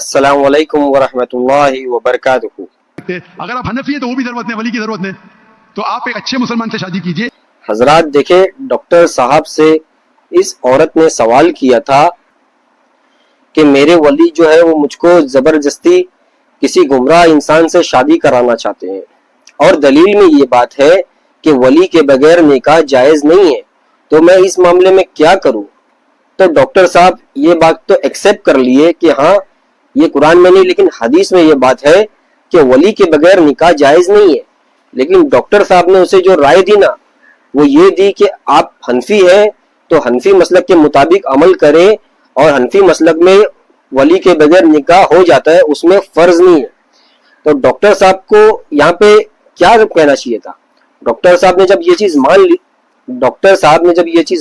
السلام علیکم ورحمۃ اللہ وبرکاتہ۔ اگر آپ حنفی ہیں تو وہ بھی ضرورت نہیں، ولی کی ضرورت نہیں، تو آپ ایک اچھے مسلمان سے شادی کیجئے۔ حضرات دیکھیں، ڈاکٹر صاحب سے اس عورت نے سوال کیا تھا کہ میرے ولی جو ہے وہ مجھ کو زبردستی کسی گمراہ انسان سے شادی کرانا چاہتے ہیں، اور دلیل میں یہ بات ہے کہ ولی کے بغیر نکاح جائز نہیں ہے، تو میں اس معاملے میں کیا کروں؟ تو ڈاکٹر صاحب یہ بات تو ایکسیپٹ کر لیے کہ ہاں یہ قرآن میں نہیں لیکن حدیث میں یہ بات ہے کہ ولی کے بغیر نکاح جائز نہیں ہے، لیکن ڈاکٹر صاحب نے اسے جو رائے دی نا وہ یہ دی کہ آپ حنفی ہیں تو حنفی مسلک کے مطابق عمل کریں، اور حنفی مسلک میں ولی کے بغیر نکاح ہو جاتا ہے، اس میں فرض نہیں ہے۔ تو ڈاکٹر صاحب کو یہاں پہ کیا کہنا چاہیے تھا؟ ڈاکٹر صاحب نے جب یہ چیز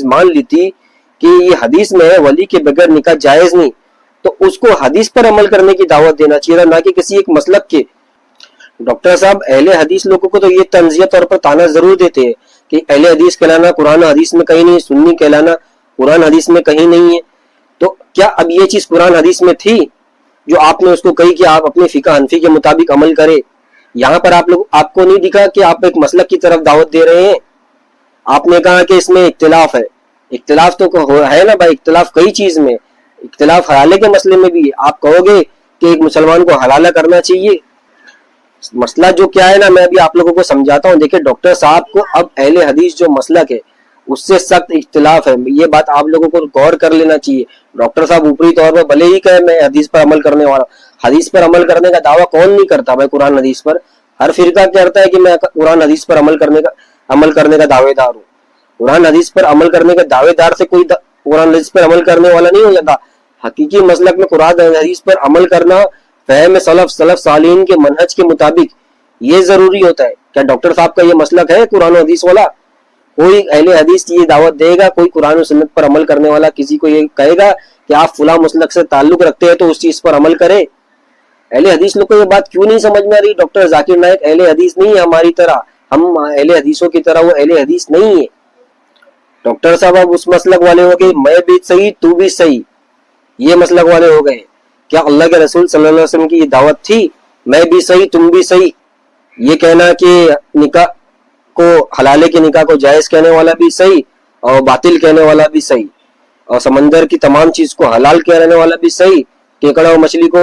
مان لی تھی کہ یہ حدیث میں ہے ولی کے بغیر نکاح جائز نہیں، تو اس کو حدیث پر عمل کرنے کی دعوت دینا چاہیے تھا، نہ کہ کسی ایک مسلک کے۔ ڈاکٹر صاحب اہل حدیث لوگوں کو تو یہ تنزیہ طور پر تانا ضرور دیتے ہیں کہ اہل حدیث کہلانا قرآن حدیث میں کہیں نہیں، سنی کہلانا قرآن حدیث میں کہیں نہیں ہے۔ تو کیا اب یہ چیز قرآن حدیث میں تھی جو آپ نے اس کو کہی کہ آپ اپنے فقہ حنفی کے مطابق عمل کریں؟ یہاں پر آپ کو نہیں دکھا کہ آپ ایک مسلک کی طرف دعوت دے رہے ہیں؟ آپ نے کہا کہ اس میں اختلاف ہے، اختلاف تو ہے نا بھائی، اختلاف کئی چیز میں، اختلاف حلالے کے مسئلے میں بھی ہے۔ آپ کہو گے کہ ایک مسلمان کو حلالہ کرنا چاہیے؟ مسئلہ جو کیا ہے نا میں ابھی آپ لوگوں کو سمجھاتا ہوں۔ دیکھیں ڈاکٹر صاحب کو اب اہل حدیث جو مسلک ہے اس سے سخت اختلاف ہے، یہ بات آپ لوگوں کو غور کر لینا چاہیے۔ ڈاکٹر صاحب اوپری طور پر بھلے ہی کہ میں حدیث پر عمل کرنے والا، حدیث پر عمل کرنے کا دعویٰ کون نہیں کرتا بھائی؟ قرآن حدیث پر ہر فرقہ کہتا ہے کہ میں قرآن حدیث پر عمل کرنے کا دعوے دار ہوں۔ قرآن حدیث پر عمل کرنے کے دعوے دار سے کوئی قرآن حدیث پر عمل کرنے والا نہیں ہو جاتا۔ حقیقی مسلک میں قرآن حدیث پر عمل کرنا فہم سلف صالحین کے منہج کے مطابق یہ ضروری ہوتا ہے۔ کیا ڈاکٹر صاحب کا یہ مسلک ہے قرآن و حدیث والا؟ کوئی اہل حدیث کی یہ دعوت دے گا، کوئی قرآن و سنت پر عمل کرنے والا کسی کو یہ کہے گا کہ آپ فلاں مسلک سے تعلق رکھتے ہیں تو اس چیز پر عمل کرے؟ اہل حدیث لوگ کو یہ بات کیوں نہیں سمجھ میں آ رہی؟ ڈاکٹر ذاکر نائک اہل حدیث نہیں ہے ہماری طرح، ہم اہل حدیثوں کی طرح وہ اہل حدیث نہیں ہے۔ ڈاکٹر صاحب اب اس مسلک والے ہو گئے میں بھی صحیح تو بھی صحیح، یہ مسلک والے ہو گئے۔ کیا اللہ کے رسول صلی اللہ علیہ وسلم کی یہ دعوت تھی میں بھی صحیح تم بھی صحیح؟ یہ کہنا کہ نکاح کو حلالے کے نکاح کو جائز کہنے والا بھی صحیح اور باطل کہنے والا بھی صحیح، اور سمندر کی تمام چیز کو حلال کہنے والا بھی صحیح، کیکڑا اور مچھلی کو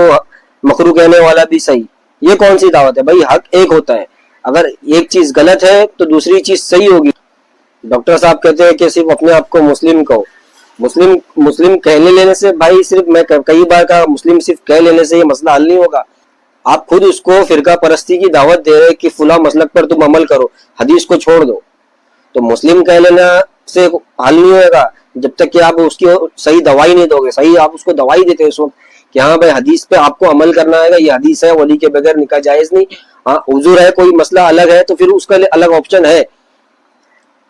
مکروہ کہنے والا بھی صحیح، یہ کون سی دعوت ہے بھائی؟ حق ایک ہوتا ہے، اگر ایک چیز غلط ہے تو دوسری چیز صحیح ہوگی۔ ڈاکٹر صاحب کہتے ہیں کہ صرف اپنے آپ کو مسلم کہو، مسلم کہنے لینے سے بھائی، صرف میں کئی بار کہا مسلم صرف کہہ لینے سے یہ مسئلہ حل نہیں ہوگا۔ آپ خود اس کو فرقہ پرستی کی دعوت دے رہے کہ فلاں مسلک پر تم عمل کرو، حدیث کو چھوڑ دو، تو مسلم کہہ لینا سے حل نہیں ہوگا جب تک کہ آپ اس کی صحیح دوائی نہیں دو گے۔ صحیح آپ اس کو دوائی دیتے اس وقت کہ ہاں بھائی حدیث پہ آپ کو عمل کرنا ہے، یہ حدیث ہے ولی کے بغیر نکاح جائز نہیں۔ ہاں عذر ہے، کوئی مسئلہ الگ ہے تو پھر اس کا الگ آپشن ہے،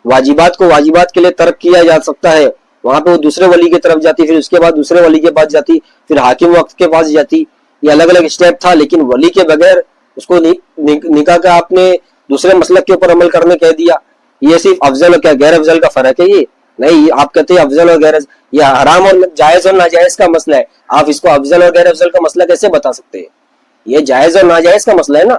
واجبات کو واجبات کے لیے ترک کیا جا سکتا ہے، وہاں پہ وہ دوسرے ولی کی طرف جاتی، پھر اس کے بعد دوسرے ولی کے پاس جاتی، پھر حاکم وقت کے پاس جاتی، یہ الگ الگ اسٹیپ تھا۔ لیکن ولی کے بغیر اس کو نکاح کا آپ نے دوسرے مسلک کے اوپر عمل کرنے کہہ دیا، یہ صرف افضل اور کیا غیر افضل کا فرق ہے؟ یہ نہیں، آپ کہتے ہیں افضل اور غیر، یہ حرام اور جائز اور ناجائز کا مسئلہ ہے، آپ اس کو افضل اور غیر افضل کا مسئلہ کیسے بتا سکتے ہیں؟ یہ جائز اور ناجائز کا مسئلہ ہے نا۔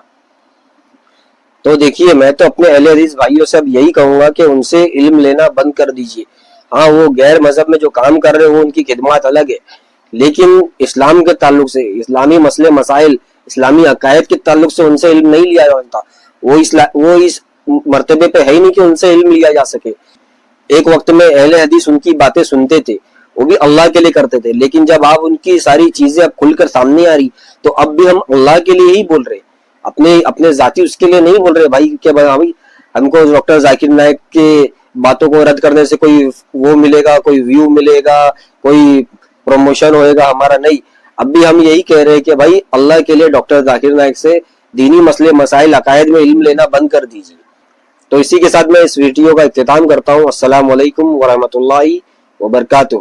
تو دیکھیے میں تو اپنے اہل حدیث بھائیوں سے اب یہی کہوں گا کہ ان سے علم لینا بند کر دیجئے۔ ہاں وہ غیر مذہب میں جو کام کر رہے ہیں وہ ان کی خدمات الگ ہے، لیکن اسلام کے تعلق سے، اسلامی مسئلے مسائل، اسلامی عقائد کے تعلق سے ان سے علم نہیں لیا جاتا۔ وہ اس مرتبے پہ ہے ہی نہیں کہ ان سے علم لیا جا سکے۔ ایک وقت میں اہل حدیث ان کی باتیں سنتے تھے، وہ بھی اللہ کے لیے کرتے تھے، لیکن جب آپ ان کی ساری چیزیں اب کھل کر سامنے آ رہی تو اب بھی ہم اللہ کے لیے ہی بول رہے، اپنے ذاتی اس کے لیے نہیں بول رہے بھائی کہ بھائی ہم کو ڈاکٹر ذاکر نائک کے باتوں کو رد کرنے سے کوئی وہ ملے گا، کوئی ویو ملے گا، کوئی پروموشن ہوئے گا ہمارا، نہیں۔ اب بھی ہم یہی کہہ رہے ہیں کہ بھائی اللہ کے لیے ڈاکٹر ذاکر نائک سے دینی مسئلے مسائل عقائد میں علم لینا بند کر دیجیے۔ تو اسی کے ساتھ میں اس ویڈیو کا اختتام کرتا ہوں۔ السلام علیکم ورحمۃ اللہ وبرکاتہ۔